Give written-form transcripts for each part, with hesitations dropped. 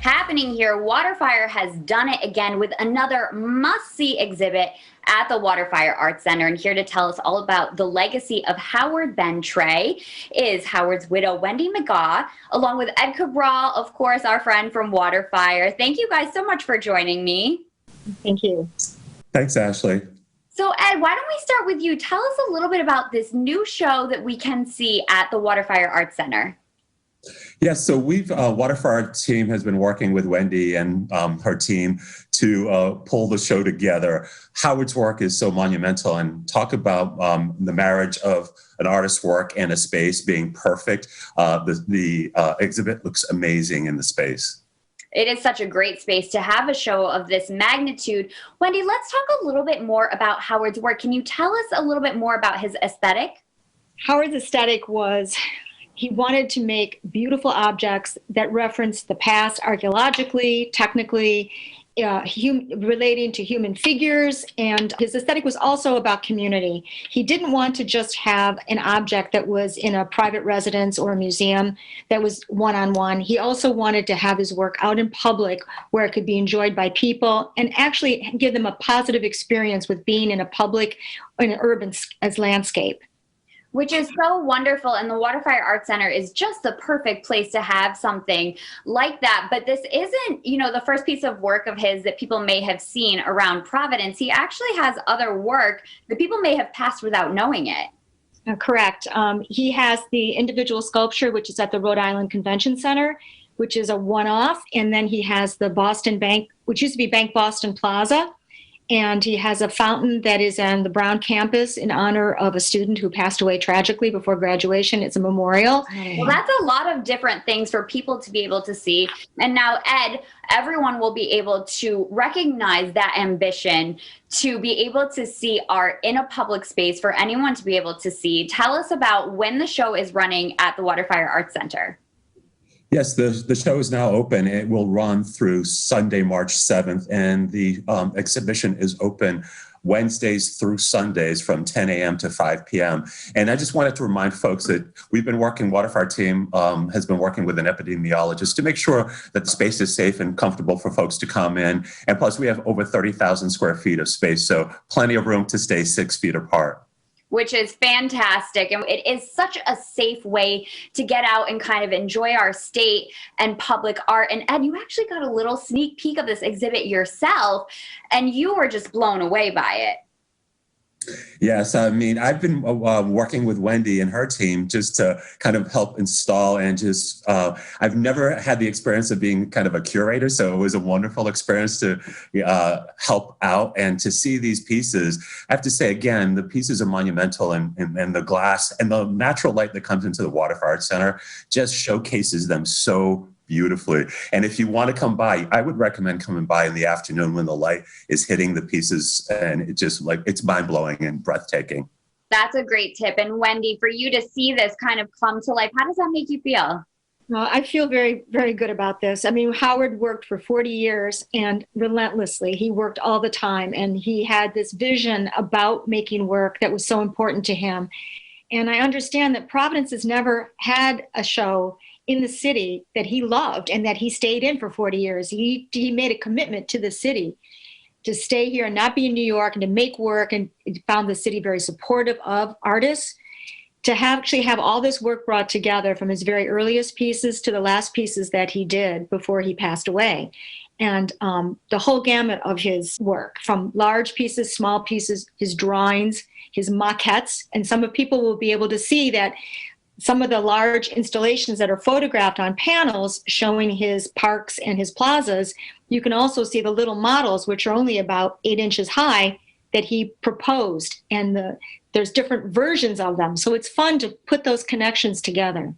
happening here. Waterfire has done it again with another must-see exhibit at the Waterfire Arts Center. And here to tell us all about the legacy of Howard Ben Trey is Howard's widow, Wendy McGaw, along with Ed Cabral, of course, our friend from Waterfire. Thank you guys so much for joining me. Thank you. Thanks, Ashley. So Ed, why don't we start with you? Tell us a little bit about this new show that we can see at the Waterfire Arts Center. Yes, so Waterfire team has been working with Wendy and her team to pull the show together. Howard's work is so monumental, and talk about the marriage of an artist's work and a space being perfect. The exhibit looks amazing in the space. It is such a great space to have a show of this magnitude. Wendy, let's talk a little bit more about Howard's work. Can you tell us a little bit more about his aesthetic? Howard's aesthetic was, he wanted to make beautiful objects that referenced the past archaeologically, technically, relating to human figures, and his aesthetic was also about community. He didn't want to just have an object that was in a private residence or a museum that was one-on-one. He also wanted to have his work out in public where it could be enjoyed by people and actually give them a positive experience with being in a public, in an urban landscape. Which is so wonderful, and the Waterfire Arts Center is just the perfect place to have something like that. But this isn't, the first piece of work of his that people may have seen around Providence. He actually has other work that people may have passed without knowing it. Correct. He has the individual sculpture, which is at the Rhode Island Convention Center, which is a one-off. And then he has the Boston Bank, which used to be Bank Boston Plaza. And he has a fountain that is on the Brown campus in honor of a student who passed away tragically before graduation. It's a memorial. Well, that's a lot of different things for people to be able to see. And now, Ed, everyone will be able to recognize that ambition to be able to see art in a public space for anyone to be able to see. Tell us about when the show is running at the Waterfire Arts Center. Yes, the show is now open. It will run through Sunday, March 7th, and the exhibition is open Wednesdays through Sundays from 10 a.m. to 5 p.m. And I just wanted to remind folks that Waterfire team has been working with an epidemiologist to make sure that the space is safe and comfortable for folks to come in. And plus, we have over 30,000 square feet of space, so plenty of room to stay 6 feet apart. Which is fantastic. And it is such a safe way to get out and kind of enjoy our state and public art. And Ed, you actually got a little sneak peek of this exhibit yourself, and you were just blown away by it. Yes, I mean, I've been working with Wendy and her team just to kind of help install and just, I've never had the experience of being kind of a curator, so it was a wonderful experience to help out and to see these pieces. I have to say, again, the pieces are monumental, and the glass and the natural light that comes into the Waterfire Arts Center just showcases them so beautifully. And if you want to come by, I would recommend coming by in the afternoon when the light is hitting the pieces, and it's mind-blowing and breathtaking. That's a great tip. And Wendy, for you to see this kind of come to life, how does that make you feel? Well, I feel very, very good about this. I mean, Howard worked for 40 years and relentlessly. He worked all the time, and he had this vision about making work that was so important to him. And I understand that Providence has never had a show in the city that he loved and that he stayed in for 40 years. He made a commitment to the city to stay here and not be in New York and to make work, and found the city very supportive of artists. To actually have all this work brought together from his very earliest pieces to the last pieces that he did before he passed away. And the whole gamut of his work, from large pieces, small pieces, his drawings, his maquettes. And some people will be able to see that some of the large installations that are photographed on panels showing his parks and his plazas, you can also see the little models, which are only about 8 inches high, that he proposed. And there's different versions of them. So it's fun to put those connections together.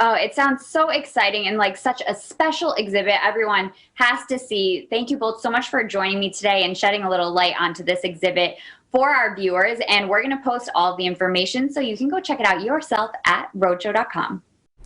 Oh, it sounds so exciting and like such a special exhibit everyone has to see. Thank you both so much for joining me today and shedding a little light onto this exhibit for our viewers. And we're going to post all of the information so you can go check it out yourself at roadshow.com.